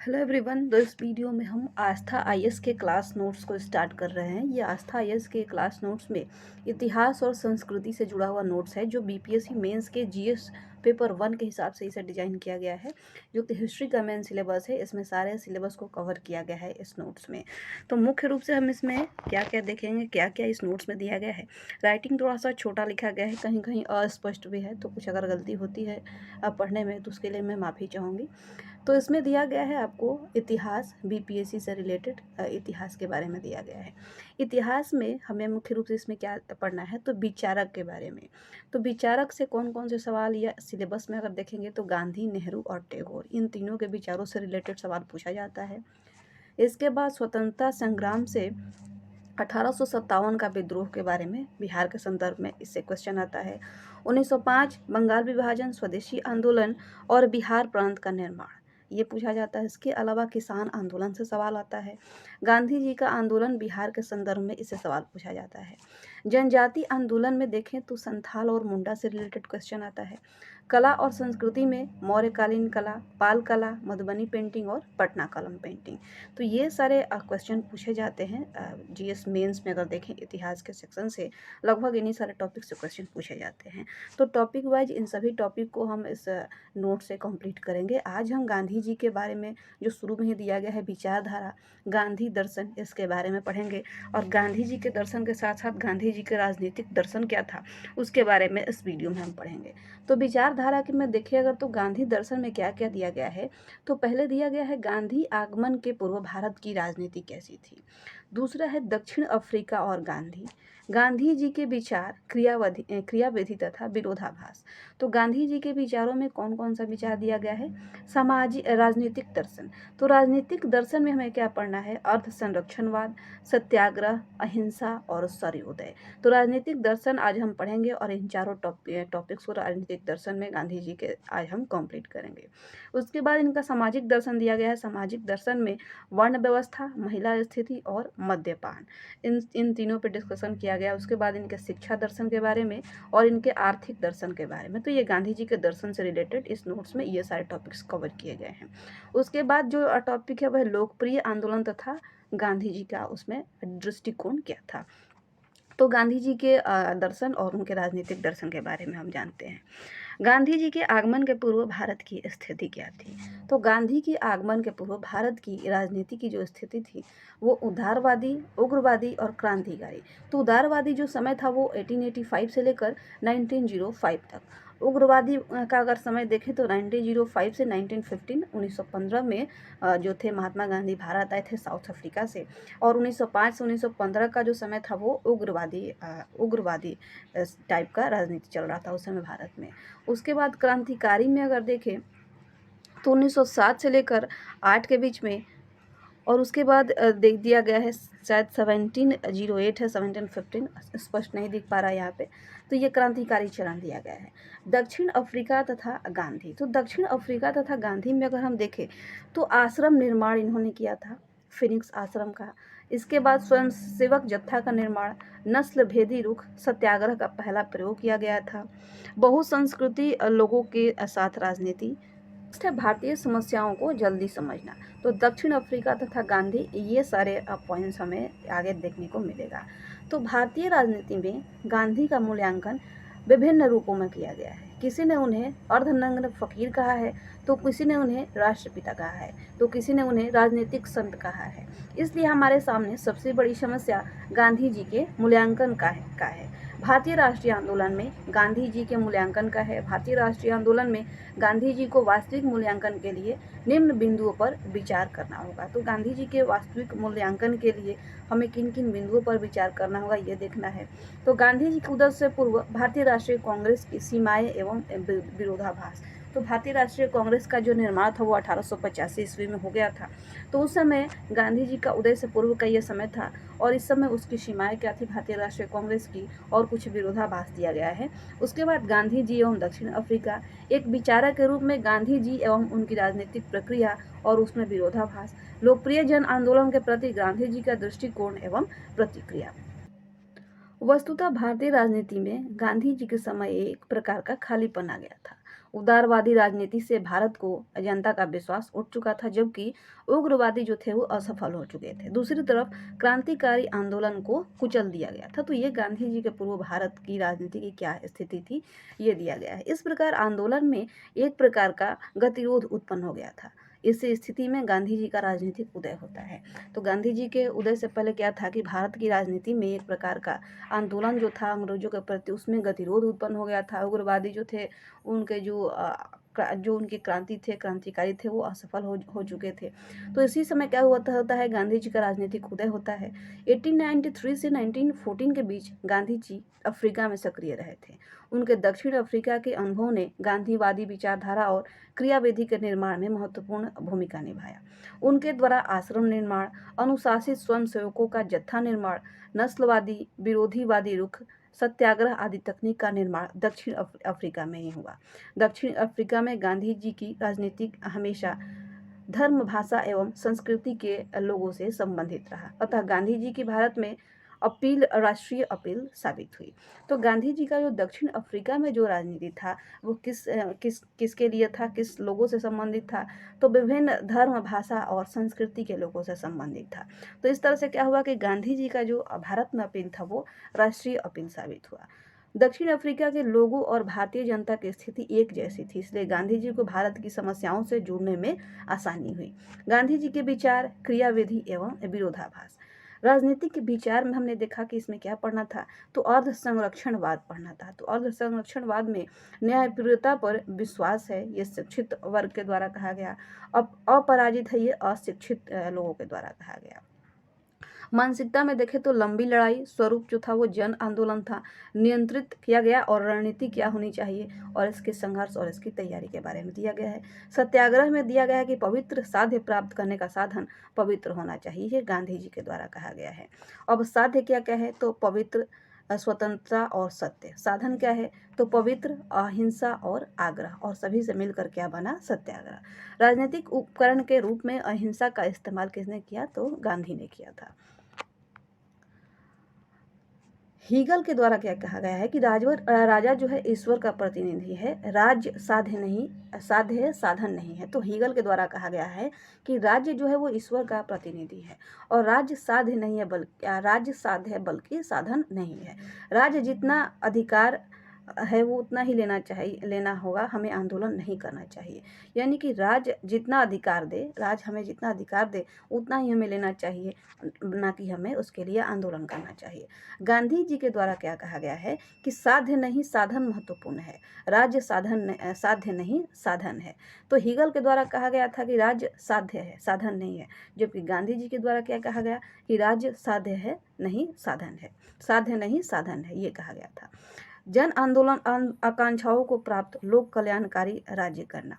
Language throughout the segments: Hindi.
Hello everyone. तो इस वीडियो में हम आस्था आईएएस के क्लास नोट्स को स्टार्ट कर रहे हैं। ये आस्था आईएएस के क्लास नोट्स में इतिहास और संस्कृति से जुड़ा हुआ नोट्स है, जो बीपीएससी मेंस के जीएस पेपर 1 के हिसाब से इसे डिजाइन किया गया है, जो कि हिस्ट्री का मेन सिलेबस है। इसमें सारे सिलेबस को कवर किया गया है इस नोट्स में। तो मुख्य रूप से हम इसमें क्या क्या देखेंगे, क्या क्या इस नोट्स में दिया गया है। राइटिंग थोड़ा सा छोटा लिखा गया है, कहीं कहीं अस्पष्ट भी है, तो कुछ अगर गलती होती है अब पढ़ने में तो उसके लिए मैं माफ़ी चाहूँगी। तो इसमें दिया गया है आपको इतिहास, बीपीएससी से रिलेटेड इतिहास के बारे में दिया गया है। इतिहास में हमें मुख्य रूप से इसमें क्या पढ़ना है, तो विचारक के बारे में। तो विचारक से कौन कौन से सवाल या सिलेबस में अगर देखेंगे तो गांधी, नेहरू और टैगोर, इन तीनों के विचारों से रिलेटेड सवाल पूछा जाता है। इसके बाद स्वतंत्रता संग्राम से 1857 का विद्रोह के बारे में बिहार के संदर्भ में इससे क्वेश्चन आता है। 1905 बंगाल विभाजन, स्वदेशी आंदोलन और बिहार प्रांत का निर्माण, ये पूछा जाता है। इसके अलावा किसान आंदोलन से सवाल आता है। गांधी जी का आंदोलन बिहार के संदर्भ में इससे सवाल पूछा जाता है। जनजाति आंदोलन में देखें तो संथाल और मुंडा से रिलेटेड क्वेश्चन आता है। कला और संस्कृति में मौर्यकालीन कला, पाल कला, मधुबनी पेंटिंग और पटना कलम पेंटिंग। तो ये सारे क्वेश्चन पूछे जाते हैं जीएस मेंस में। अगर देखें इतिहास के सेक्शन से लगभग इन्हीं सारे टॉपिक से क्वेश्चन पूछे जाते हैं। तो टॉपिक वाइज इन सभी टॉपिक को हम इस नोट से कंप्लीट करेंगे। आज हम गांधी जी के बारे में, जो शुरू में ही दिया गया है विचारधारा, गांधी दर्शन, इसके बारे में पढ़ेंगे। और गांधी जी के दर्शन के साथ साथ गांधी जी के राजनीतिक दर्शन क्या था उसके बारे में इस वीडियो में हम पढ़ेंगे। तो विचारधारा के में देखिए अगर, तो गांधी दर्शन में क्या क्या दिया गया है। तो पहले दिया गया है गांधी आगमन के पूर्व भारत की राजनीति कैसी थी। दूसरा है दक्षिण अफ्रीका और गांधी, गांधी जी के विचार, क्रियाविधि तथा विरोधाभास। तो गांधी जी के विचारों में कौन कौन सा विचार दिया गया है। सामाजिक राजनीतिक दर्शन, तो राजनीतिक दर्शन में हमें क्या पढ़ना है, अर्थ संरक्षणवाद, सत्याग्रह, अहिंसा और सर्वोदय। तो राजनीतिक दर्शन आज हम पढ़ेंगे और इन चारों टॉपिक्स को राजनीतिक दर्शन में गांधी जी के आज हम कंप्लीट करेंगे। उसके बाद इनका सामाजिक दर्शन दिया गया है। सामाजिक दर्शन में वर्ण व्यवस्था, महिला स्थिति और मद्यपान, इन तीनों पे डिस्कशन किया गया। उसके बाद इनके शिक्षा दर्शन के बारे में और इनके आर्थिक दर्शन के बारे में। तो ये गांधी जी के दर्शन से रिलेटेड इस नोट्स में ये सारे टॉपिक्स कवर किए गए हैं। उसके बाद जो टॉपिक है वह लोकप्रिय आंदोलन तथा गांधी जी का उसमें दृष्टिकोण क्या था। तो गांधी जी के दर्शन और उनके राजनीतिक दर्शन के बारे में हम जानते हैं। गांधी जी के आगमन के पूर्व भारत की स्थिति क्या थी। तो गांधी के आगमन के पूर्व भारत की राजनीति की जो स्थिति थी वो उदारवादी, उग्रवादी और क्रांतिकारी। तो उदारवादी जो समय था वो 1885 से लेकर 1905 तक। उग्रवादी का अगर समय देखें तो 1905 से 1915 में जो थे महात्मा गांधी भारत आए थे साउथ अफ्रीका से। और 1905 से 1915 का जो समय था वो उग्रवादी टाइप का राजनीति चल रहा था उस समय भारत में। उसके बाद क्रांतिकारी में अगर देखें तो 1907 से लेकर 8 के बीच में। और उसके बाद देख दिया गया है शायद 1708 है, 1715 स्पष्ट नहीं दिख पा रहा है यहाँ पे। तो ये क्रांतिकारी चरण दिया गया है। दक्षिण अफ्रीका तथा गांधी, तो दक्षिण अफ्रीका तथा गांधी में अगर हम देखें तो आश्रम निर्माण इन्होंने किया था, फिनिक्स आश्रम का। इसके बाद स्वयं सेवक जत्था का निर्माण, नस्ल भेदी रुख सत्याग्रह का पहला प्रयोग किया गया था, बहुसंस्कृति लोगों के साथ राजनीति, भारतीय समस्याओं को जल्दी समझना। तो दक्षिण अफ्रीका तथा गांधी, ये सारे पॉइंट्स हमें आगे देखने को मिलेगा। तो भारतीय राजनीति में गांधी का मूल्यांकन विभिन्न रूपों में किया गया है। किसी ने उन्हें अर्धनग्न फकीर कहा है, तो किसी ने उन्हें राष्ट्रपिता कहा है, तो किसी ने उन्हें राजनीतिक संत कहा है। इसलिए हमारे सामने सबसे बड़ी समस्या गांधी जी के मूल्यांकन का है। भारतीय राष्ट्रीय आंदोलन में गांधी जी के मूल्यांकन का है। भारतीय राष्ट्रीय आंदोलन में गांधी जी को वास्तविक मूल्यांकन के लिए निम्न बिंदुओं पर विचार करना होगा। तो गांधी जी के वास्तविक मूल्यांकन के लिए हमें किन किन बिंदुओं पर विचार करना होगा ये देखना है। तो गांधी जी के उदय से पूर्व भारतीय राष्ट्रीय कांग्रेस की सीमाएं एवं विरोधाभास। तो भारतीय राष्ट्रीय कांग्रेस का जो निर्माण था वो 1885 ईस्वी में हो गया था। तो उस समय गांधी जी का उदय से पूर्व का ये समय था और इस समय उसकी सीमाएं क्या थी भारतीय राष्ट्रीय कांग्रेस की, और कुछ विरोधाभास दिया गया है। उसके बाद गांधी जी एवं दक्षिण अफ्रीका, एक विचारक के रूप में गांधी जी एवं उनकी राजनीतिक प्रक्रिया और उसमें विरोधाभास, लोकप्रिय जन आंदोलन के प्रति गांधी जी का दृष्टिकोण एवं प्रतिक्रिया। वस्तुतः भारतीय राजनीति में गांधी जी के समय एक प्रकार का खालीपन आ गया था। उदारवादी राजनीति से भारत को जनता का विश्वास उठ चुका था, जबकि उग्रवादी जो थे वो असफल हो चुके थे। दूसरी तरफ क्रांतिकारी आंदोलन को कुचल दिया गया था। तो ये गांधी जी के पूर्व भारत की राजनीति की क्या स्थिति थी, ये दिया गया है। इस प्रकार आंदोलन में एक प्रकार का गतिरोध उत्पन्न हो गया था। इस स्थिति में गांधी जी का राजनीतिक उदय होता है। तो गांधी जी के उदय से पहले क्या था कि भारत की राजनीति में एक प्रकार का आंदोलन जो था अंग्रेजों के प्रति, उसमें गतिरोध उत्पन्न हो गया था। उग्रवादी जो थे, उनके जो उनके क्रांतिकारी थे, वो असफल हो चुके थे। तो इसी समय क्या होता है, गांधी जी का राजनीतिक उदय होता है। 1893 से 1914 के बीच गांधी जी अफ्रीका में सक्रिय रहे थे। उनके दक्षिण अफ्रीका के अनुभव ने गांधीवादी विचारधारा और क्रियाविधि के निर्माण में महत्वपूर्ण भूमिका निभाया। उनके द्वारा आश्रम निर्माण, अनुशासित स्वयंसेवकों का जत्था निर्माण, नस्लवादी विरोधीवादी रुख, सत्याग्रह आदि तकनीक का निर्माण दक्षिण अफ्रीका में ही हुआ। दक्षिण अफ्रीका में गांधी जी की राजनीति हमेशा धर्म, भाषा एवं संस्कृति के लोगों से संबंधित रहा। अतः गांधी जी की भारत में अपील राष्ट्रीय अपील साबित हुई। तो गांधी जी का जो दक्षिण अफ्रीका में जो राजनीति था, वो किसके लिए था, किस लोगों से संबंधित था, तो विभिन्न धर्म, भाषा और संस्कृति के लोगों से संबंधित था। तो इस तरह से क्या हुआ कि गांधी जी का जो भारत में अपील था, वो राष्ट्रीय अपील साबित हुआ। दक्षिण अफ्रीका के लोगों और भारतीय जनता की स्थिति एक जैसी थी, इसलिए गांधी जी को भारत की समस्याओं से जुड़ने में आसानी हुई। गांधी जी के विचार, क्रियाविधि एवं विरोधाभास। राजनीतिक विचार में हमने देखा कि इसमें क्या पढ़ना था, तो अर्ध संरक्षणवाद पढ़ना था। तो अर्ध संरक्षणवाद में न्यायप्रियता पर विश्वास है, ये शिक्षित वर्ग के द्वारा कहा गया। अब अपराजित है, ये अशिक्षित लोगों के द्वारा कहा गया। मानसिकता में देखें तो लंबी लड़ाई स्वरूप जो था वो जन आंदोलन था, नियंत्रित किया गया, और रणनीति क्या होनी चाहिए और इसके संघर्ष और इसकी तैयारी के बारे में दिया गया है। सत्याग्रह में दिया गया है कि पवित्र साध्य प्राप्त करने का साधन पवित्र होना चाहिए, ये गांधी जी के द्वारा कहा गया है। अब साध्य क्या क्या है, तो पवित्र, स्वतंत्रता और सत्य। साधन क्या है, तो पवित्र, अहिंसा और आग्रह, और सभी से मिलकर क्या बना, सत्याग्रह। राजनीतिक उपकरण के रूप में अहिंसा का इस्तेमाल किसने किया, तो गांधी ने किया था। हीगल के द्वारा क्या कहा गया है कि राजा जो है ईश्वर का प्रतिनिधि है, राज्य साध्य है, साधन नहीं है। तो हीगल के द्वारा कहा गया है कि राज्य जो है वो ईश्वर का प्रतिनिधि है, और राज्य साध्य नहीं है, राज्य साध्य है बल्कि साधन नहीं है। राज्य जितना अधिकार है वो उतना ही लेना होगा, हमें आंदोलन नहीं करना चाहिए। यानी कि राज्य जितना अधिकार दे, राज्य हमें जितना अधिकार दे उतना ही हमें लेना चाहिए, ना कि हमें उसके लिए आंदोलन करना चाहिए। गांधी जी के द्वारा क्या कहा गया है कि साध्य नहीं, साधन महत्वपूर्ण है, राज्य साध्य नहीं, साधन है। तो हीगल के द्वारा कहा गया था कि राज्य साध्य है, साधन नहीं है, जबकि गांधी जी के द्वारा क्या कहा गया कि राज्य साध्य है नहीं, साधन है, साध्य नहीं, साधन है, ये कहा गया था। जन आंदोलन आकांक्षाओं को प्राप्त लोक कल्याणकारी राज्य करना।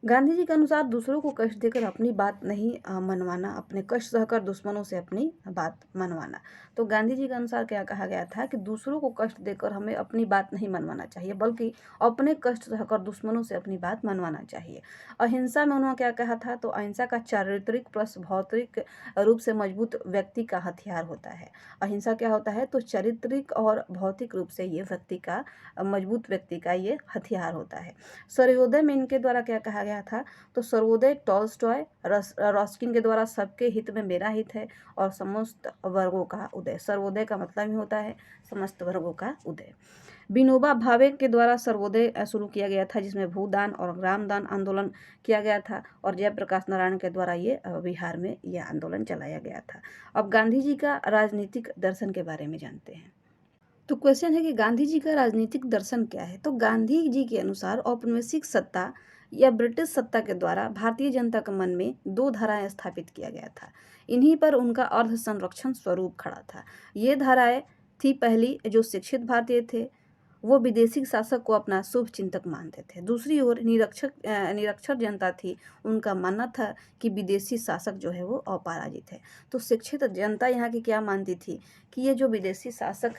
गांधी जी के अनुसार दूसरों को कष्ट देकर अपनी बात नहीं मनवाना, अपने कष्ट सहकर दुश्मनों से अपनी बात मनवाना। तो गांधी जी के अनुसार क्या कहा गया था कि दूसरों को कष्ट देकर हमें अपनी बात नहीं मनवाना चाहिए, बल्कि अपने कष्ट सहकर दुश्मनों से अपनी बात मनवाना चाहिए। अहिंसा में उन्होंने क्या कहा था, तो अहिंसा का चारित्रिक प्लस भौतिक रूप से मजबूत व्यक्ति का हथियार होता है। अहिंसा क्या होता है, तो चारित्रिक और भौतिक रूप से ये व्यक्ति का, मजबूत व्यक्ति का ये हथियार होता है। सर्वोदय में इनके द्वारा क्या कहा गया था, तो सर्वोदय टॉल्स्टॉय, रस्किन के द्वारा सबके हित में मेरा हित है, और समस्त वर्गों का उदय। सर्वोदय का मतलब ही होता है समस्त वर्गों का उदय। विनोबा भावे के द्वारा सर्वोदय शुरू किया गया था, जिसमें भूदान और ग्रामदान आंदोलन किया गया था, और जयप्रकाश नारायण के द्वारा ये बिहार में यह आंदोलन चलाया गया था। अब गांधी जी का राजनीतिक दर्शन के बारे में जानते हैं। तो क्वेश्चन है कि गांधी जी का राजनीतिक दर्शन क्या है। तो गांधी जी के अनुसार औपनिवेशिक सत्ता या ब्रिटिश सत्ता के द्वारा भारतीय जनता के मन में दो धाराएं स्थापित किया गया था। इन्हीं पर उनका अर्ध संरक्षण स्वरूप खड़ा था। ये धाराएं थी, पहली, जो शिक्षित भारतीय थे वो विदेशी शासक को अपना शुभ चिंतक मानते थे। दूसरी ओर निरक्षर जनता थी, उनका मानना था कि विदेशी शासक जो है वो अपराजित है। तो शिक्षित जनता यहाँ की क्या मानती थी कि ये जो विदेशी शासक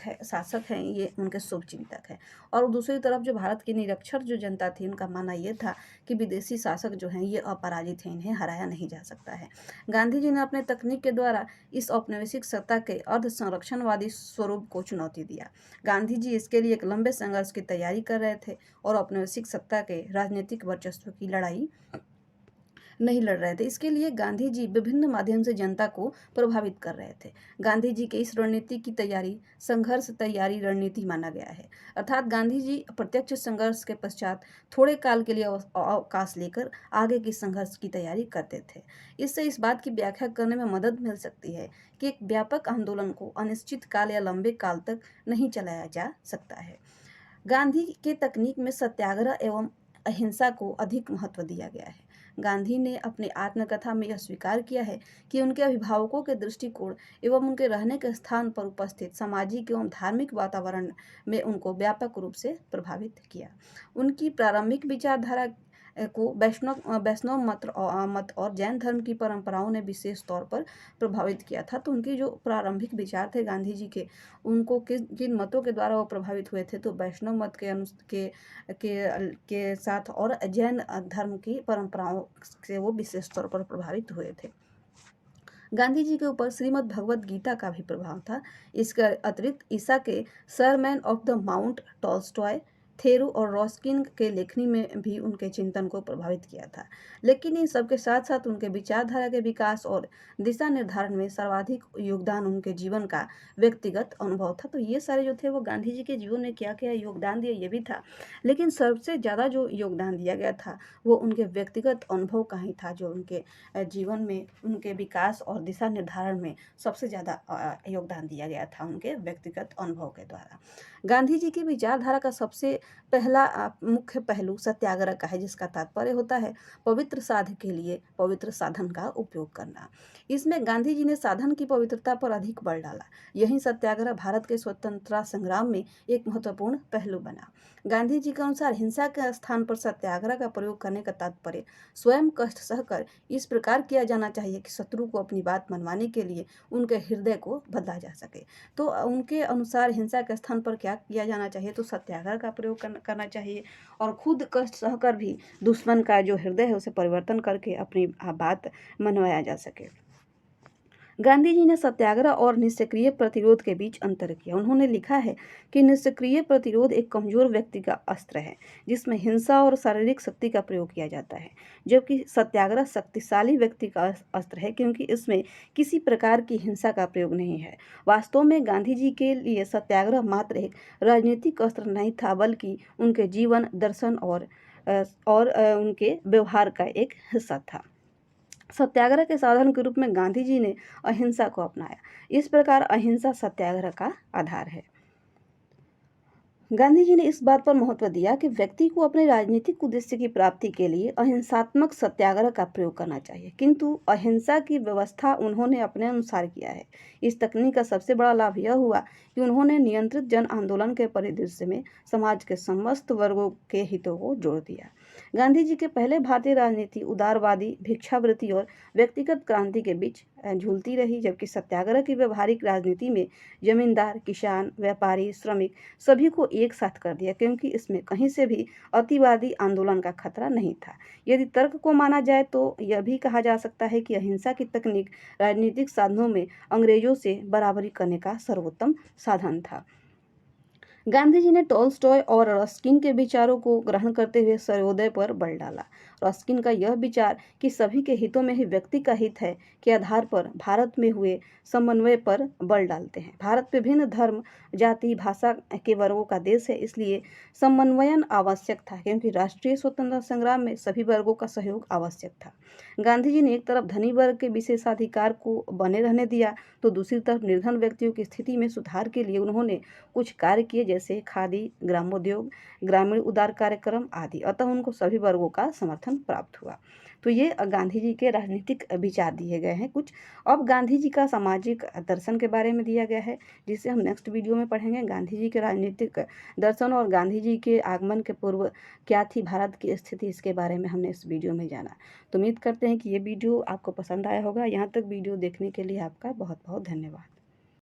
हैं ये उनके शुभ चिंतक हैं, और दूसरी तरफ जो भारत की निरक्षर जो जनता थी उनका मानना ये था कि विदेशी शासक जो हैं ये अपराजित हैं, इन्हें हराया नहीं जा सकता है। गांधी जी ने अपने तकनीक के द्वारा इस औपनिवेशिक सत्ता के अर्ध संरक्षणवादी स्वरूप को चुनौती दिया। गांधी जी इसके लिए एक लंबे लंबे संघर्ष की तैयारी कर रहे थे और औपनिवेशिक सत्ता के राजनीतिक वर्चस्व की लड़ाई नहीं लड़ रहे थे। इसके लिए गांधी जी विभिन्न माध्यम से जनता को प्रभावित कर रहे थे। गांधी जी के इस रणनीति की तैयारी संघर्ष तैयारी रणनीति माना गया है। अर्थात गांधी जी प्रत्यक्ष संघर्ष के पश्चात थोड़े काल के लिए अवकाश लेकर आगे की संघर्ष की तैयारी करते थे। इससे इस बात की व्याख्या करने में मदद मिल सकती है कि एक व्यापक आंदोलन को अनिश्चित काल या लंबे काल तक नहीं चलाया जा सकता है। गांधी के तकनीक में सत्याग्रह एवं अहिंसा को अधिक महत्व दिया गया है। गांधी ने अपनी आत्मकथा में यह स्वीकार किया है कि उनके अभिभावकों के दृष्टिकोण एवं उनके रहने के स्थान पर उपस्थित सामाजिक एवं धार्मिक वातावरण में उनको व्यापक रूप से प्रभावित किया। उनकी प्रारंभिक विचारधारा को वैष्णव मत और जैन धर्म की परंपराओं ने विशेष तौर पर प्रभावित किया था। तो उनके जो प्रारंभिक विचार थे गांधी जी के, उनको किन मतों के द्वारा वो प्रभावित हुए थे, तो वैष्णव मत के साथ और जैन धर्म की परंपराओं से वो विशेष तौर पर प्रभावित हुए थे। गांधी जी के ऊपर श्रीमद् भगवत गीता का भी प्रभाव था। इसके अतिरिक्त ईसा के सरमैन of the mount, Tolstoy, Theru और रॉस्किन के लेखनी में भी उनके चिंतन को प्रभावित किया था। लेकिन इन सबके साथ साथ उनके विचारधारा के विकास और दिशा निर्धारण में सर्वाधिक योगदान उनके जीवन का व्यक्तिगत अनुभव था। तो ये सारे जो थे वो गांधी जी के जीवन में क्या क्या योगदान दिया ये भी था, लेकिन सबसे ज़्यादा जो योगदान दिया गया था वो उनके व्यक्तिगत अनुभव का ही था, जो उनके जीवन में उनके विकास और दिशा निर्धारण में सबसे ज़्यादा योगदान दिया गया था उनके व्यक्तिगत अनुभव के द्वारा। गांधी जी की विचारधारा का सबसे पहला मुख्य पहलू सत्याग्रह का है, जिसका तात्पर्य होता है पवित्र साध के लिए पवित्र साधन का उपयोग करना। इसमें गांधी जी ने साधन की पवित्रता पर अधिक बल डाला। यही सत्याग्रह भारत के स्वतंत्रता संग्राम में एक महत्वपूर्ण पहलू बना। गांधी जी के अनुसार हिंसा के स्थान पर सत्याग्रह का प्रयोग करने का तात्पर्य स्वयं कष्ट सहकर इस प्रकार किया जाना चाहिए कि शत्रु को अपनी बात मनवाने के लिए उनके हृदय को बदला जा सके। तो उनके अनुसार हिंसा के स्थान पर क्या किया जाना चाहिए, तो सत्याग्रह का प्रयोग करना चाहिए और खुद कष्ट सहकर भी दुश्मन का जो हृदय है उसे परिवर्तन करके अपनी बात मनवाया जा सके। गांधी जी ने सत्याग्रह और निष्क्रिय प्रतिरोध के बीच अंतर किया। उन्होंने लिखा है कि निष्क्रिय प्रतिरोध एक कमजोर व्यक्ति का अस्त्र है, जिसमें हिंसा और शारीरिक शक्ति का प्रयोग किया जाता है, जबकि सत्याग्रह शक्तिशाली व्यक्ति का अस्त्र है, क्योंकि इसमें किसी प्रकार की हिंसा का प्रयोग नहीं है। वास्तव में गांधी जी के लिए सत्याग्रह मात्र एक राजनीतिक अस्त्र नहीं था, बल्कि उनके जीवन दर्शन और उनके व्यवहार का एक हिस्सा था। सत्याग्रह के साधन के रूप में गांधी जी ने अहिंसा को अपनाया। इस प्रकार अहिंसा सत्याग्रह का आधार है। गांधी जी ने इस बात पर महत्व दिया कि व्यक्ति को अपने राजनीतिक उद्देश्य की प्राप्ति के लिए अहिंसात्मक सत्याग्रह का प्रयोग करना चाहिए, किंतु अहिंसा की व्यवस्था उन्होंने अपने अनुसार किया है। इस तकनीक का सबसे बड़ा लाभ यह हुआ कि उन्होंने नियंत्रित जन आंदोलन के परिदृश्य में समाज के समस्त वर्गों के हितों को जोड़ दिया। गांधी जी के पहले भारतीय राजनीति उदारवादी, भिक्षावृत्ति और व्यक्तिगत क्रांति के बीच झूलती रही, जबकि सत्याग्रह की व्यवहारिक राजनीति में जमींदार, किसान, व्यापारी, श्रमिक सभी को एक साथ कर दिया, क्योंकि इसमें कहीं से भी अतिवादी आंदोलन का खतरा नहीं था। यदि तर्क को माना जाए तो यह भी कहा जा सकता है कि अहिंसा की तकनीक राजनीतिक साधनों में अंग्रेजों से बराबरी करने का सर्वोत्तम साधन था। गांधी जी ने टॉल्स्टॉय और रस्किन के विचारों को ग्रहण करते हुए सर्वोदय पर बल डाला। रस्किन का यह विचार कि सभी के हितों में ही व्यक्ति का हित है के आधार पर भारत में हुए समन्वय पर बल डालते हैं। भारत विभिन्न धर्म, जाति, भाषा के वर्गों का देश है, इसलिए समन्वयन आवश्यक था, क्योंकि राष्ट्रीय स्वतंत्रता संग्राम में सभी वर्गों का सहयोग आवश्यक था। गांधी जी ने एक तरफ धनी वर्ग के विशेषाधिकार को बने रहने दिया, तो दूसरी तरफ निर्धन व्यक्तियों की स्थिति में सुधार के लिए उन्होंने कुछ कार्य किए, जैसे खादी, ग्रामोद्योग, ग्रामीण उदार कार्यक्रम आदि। अतः उनको सभी वर्गों का समर्थन प्राप्त हुआ। तो ये गांधी जी के राजनीतिक विचार दिए गए हैं कुछ। अब गांधी जी का सामाजिक दर्शन के बारे में दिया गया है, जिसे हम नेक्स्ट वीडियो में पढ़ेंगे। गांधी जी के राजनीतिक दर्शन और गांधी जी के आगमन के पूर्व क्या थी भारत की स्थिति, इसके बारे में हमने इस वीडियो में जाना। तो उम्मीद करते हैं कि ये वीडियो आपको पसंद आया होगा। यहाँ तक वीडियो देखने के लिए आपका बहुत बहुत धन्यवाद।